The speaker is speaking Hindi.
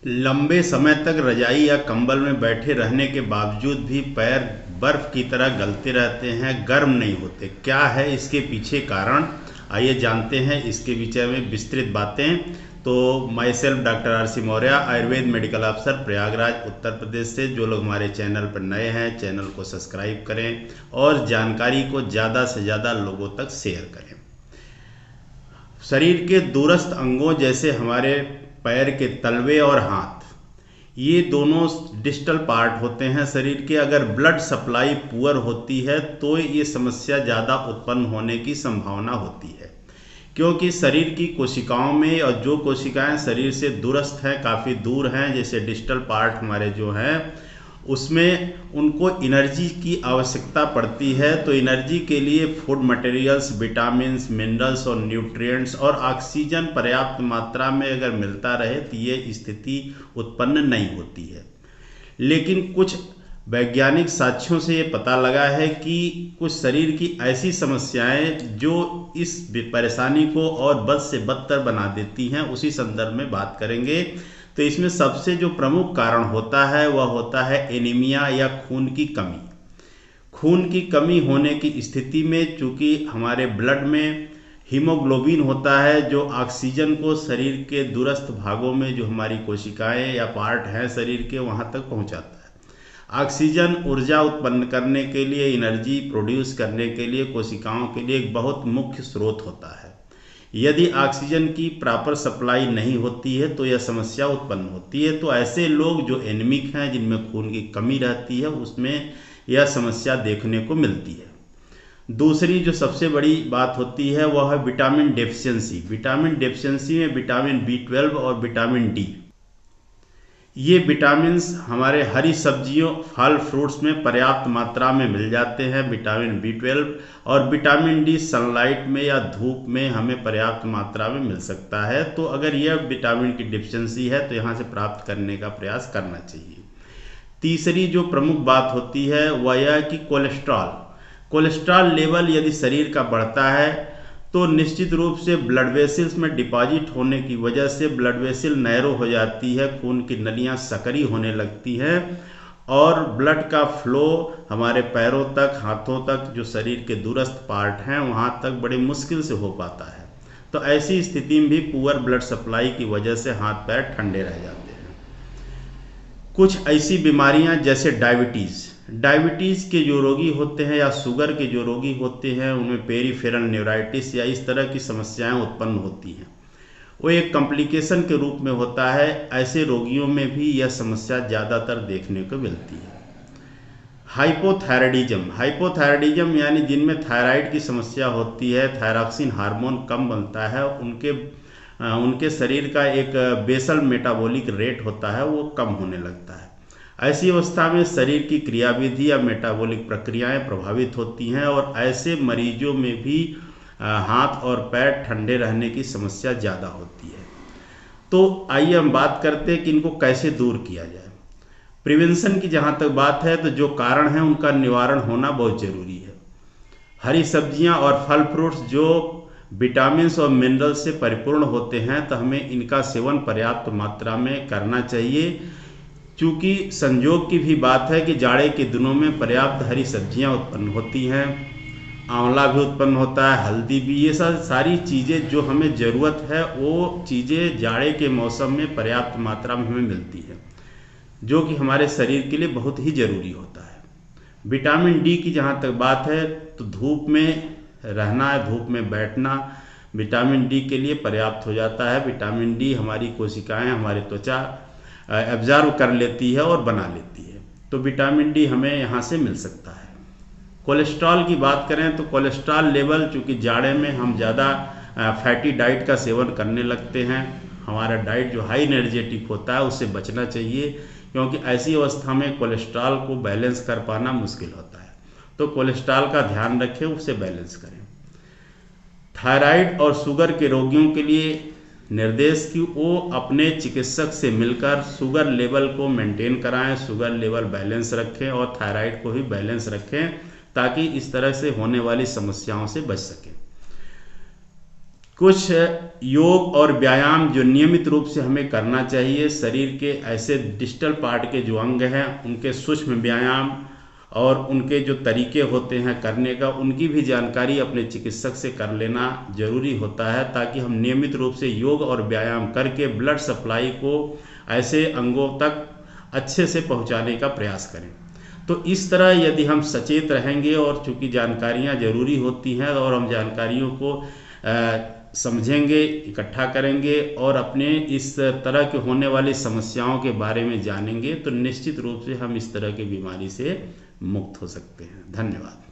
लंबे समय तक रजाई या कंबल में बैठे रहने के बावजूद भी पैर बर्फ की तरह गलते रहते हैं, गर्म नहीं होते। क्या है इसके पीछे कारण? आइए जानते हैं इसके विषय में विस्तृत बातें। तो myself doctor R C. Maurya, Ayurveda medical officer, Prayagraj, Uttar Pradesh से। जो लोग हमारे चैनल पर नए हैं, चैनल को सब्सक्राइब करें और जानकारी को ज़्यादा से ज़्यादा लोगों तक शेयर करें। शरीर के दूरस्थ अंगों जैसे हमारे पैर के तलवे और हाथ, ये दोनों डिस्टल पार्ट होते हैं शरीर के। अगर ब्लड सप्लाई पुअर होती है तो ये समस्या ज़्यादा उत्पन्न होने की संभावना होती है, क्योंकि शरीर की कोशिकाओं में, और जो कोशिकाएं शरीर से दूरस्थ हैं, काफ़ी दूर हैं, जैसे डिस्टल पार्ट हमारे जो हैं, उसमें उनको एनर्जी की आवश्यकता पड़ती है। तो एनर्जी के लिए फूड मटेरियल्स, विटामिन्स, मिनरल्स और न्यूट्रिएंट्स और ऑक्सीजन पर्याप्त मात्रा में अगर मिलता रहे तो ये स्थिति उत्पन्न नहीं होती है। लेकिन कुछ वैज्ञानिक साक्ष्यों से ये पता लगा है कि कुछ शरीर की ऐसी समस्याएं जो इस परेशानी को और बद से बदतर बना देती हैं, उसी संदर्भ में बात करेंगे। तो इसमें सबसे जो प्रमुख कारण होता है वह होता है एनीमिया या खून की कमी। खून की कमी होने की स्थिति में, चूँकि हमारे ब्लड में हीमोग्लोबिन होता है जो ऑक्सीजन को शरीर के दूरस्थ भागों में, जो हमारी कोशिकाएं या पार्ट हैं शरीर के, वहाँ तक पहुँचाता है। ऑक्सीजन ऊर्जा उत्पन्न करने के लिए, एनर्जी प्रोड्यूस करने के लिए कोशिकाओं के लिए एक बहुत मुख्य स्रोत होता है। यदि ऑक्सीजन की प्रॉपर सप्लाई नहीं होती है तो यह समस्या उत्पन्न होती है। तो ऐसे लोग जो एनीमिक हैं, जिनमें खून की कमी रहती है, उसमें यह समस्या देखने को मिलती है। दूसरी जो सबसे बड़ी बात होती है वह है विटामिन डेफिशिएंसी। विटामिन डेफिशिएंसी में विटामिन B12 और विटामिन डी, ये विटामिन्स हमारे हरी सब्जियों, फल, फ्रूट्स में पर्याप्त मात्रा में मिल जाते हैं। विटामिन B12 और विटामिन डी सनलाइट में या धूप में हमें पर्याप्त मात्रा में मिल सकता है। तो अगर यह विटामिन की डिफिशिएंसी है तो यहाँ से प्राप्त करने का प्रयास करना चाहिए। तीसरी जो प्रमुख बात होती है वह यह कि कोलेस्ट्रॉल लेवल यदि शरीर का बढ़ता है तो निश्चित रूप से ब्लड वेसल्स में डिपॉजिट होने की वजह से ब्लड वेसल नैरो हो जाती है, खून की नलियाँ सकरी होने लगती हैं और ब्लड का फ्लो हमारे पैरों तक, हाथों तक, जो शरीर के दूरस्थ पार्ट हैं, वहाँ तक बड़ी मुश्किल से हो पाता है। तो ऐसी स्थिति में भी पुअर ब्लड सप्लाई की वजह से हाथ पैर ठंडे रह जाते हैं। कुछ ऐसी बीमारियाँ जैसे डायबिटीज़ के जो रोगी होते हैं या शुगर के जो रोगी होते हैं, उनमें पेरिफेरल न्यूराइटिस या इस तरह की समस्याएं उत्पन्न होती हैं। वो एक कॉम्प्लिकेशन के रूप में होता है। ऐसे रोगियों में भी यह समस्या ज़्यादातर देखने को मिलती है। हाइपोथायराइडिज्म यानी जिनमें थायराइड की समस्या होती है, थायरॉक्सिन हार्मोन कम बनता है, उनके शरीर का एक बेसल मेटाबॉलिक रेट होता है, वो कम होने लगता है। ऐसी अवस्था में शरीर की क्रियाविधि या मेटाबॉलिक प्रक्रियाएं प्रभावित होती हैं और ऐसे मरीजों में भी हाथ और पैर ठंडे रहने की समस्या ज़्यादा होती है। तो आइए हम बात करते हैं कि इनको कैसे दूर किया जाए। प्रिवेंशन की जहाँ तक बात है तो जो कारण है उनका निवारण होना बहुत ज़रूरी है। हरी सब्जियाँ और फल फ्रूट्स जो विटामिन्स और मिनरल्स से परिपूर्ण होते हैं, तो हमें इनका सेवन पर्याप्त मात्रा में करना चाहिए। चूँकि संयोग की भी बात है कि जाड़े के दिनों में पर्याप्त हरी सब्जियां उत्पन्न होती हैं, आंवला भी उत्पन्न होता है, हल्दी भी, ये सारी चीज़ें जो हमें ज़रूरत है वो चीज़ें जाड़े के मौसम में पर्याप्त मात्रा में हमें मिलती है, जो कि हमारे शरीर के लिए बहुत ही ज़रूरी होता है। विटामिन डी की जहाँ तक बात है तो धूप में रहना है, धूप में बैठना विटामिन डी के लिए पर्याप्त हो जाता है। विटामिन डी हमारी कोशिकाएँ, हमारी त्वचा एब्जॉर्व कर लेती है और बना लेती है। तो विटामिन डी हमें यहाँ से मिल सकता है। कोलेस्ट्रॉल की बात करें तो कोलेस्ट्रॉल लेवल, चूँकि जाड़े में हम ज़्यादा फैटी डाइट का सेवन करने लगते हैं, हमारा डाइट जो हाई एनर्जेटिक होता है उससे बचना चाहिए, क्योंकि ऐसी अवस्था में कोलेस्ट्रॉल को बैलेंस कर पाना मुश्किल होता है। तो कोलेस्ट्रॉल का ध्यान रखें, उससे बैलेंस करें। थायराइड और शुगर के रोगियों के लिए निर्देश कि वो अपने चिकित्सक से मिलकर शुगर लेवल को मेंटेन कराएं, शुगर लेवल बैलेंस रखें और थायराइड को भी बैलेंस रखें, ताकि इस तरह से होने वाली समस्याओं से बच सकें। कुछ योग और व्यायाम जो नियमित रूप से हमें करना चाहिए। शरीर के ऐसे डिस्टल पार्ट के जो अंग हैं उनके सूक्ष्म व्यायाम और उनके जो तरीके होते हैं करने का, उनकी भी जानकारी अपने चिकित्सक से कर लेना जरूरी होता है, ताकि हम नियमित रूप से योग और व्यायाम करके ब्लड सप्लाई को ऐसे अंगों तक अच्छे से पहुंचाने का प्रयास करें। तो इस तरह यदि हम सचेत रहेंगे, और चूँकि जानकारियाँ जरूरी होती हैं और हम जानकारियों को समझेंगे, इकट्ठा करेंगे और अपने इस तरह के होने वाली समस्याओं के बारे में जानेंगे, तो निश्चित रूप से हम इस तरह की बीमारी से मुक्त हो सकते हैं। धन्यवाद।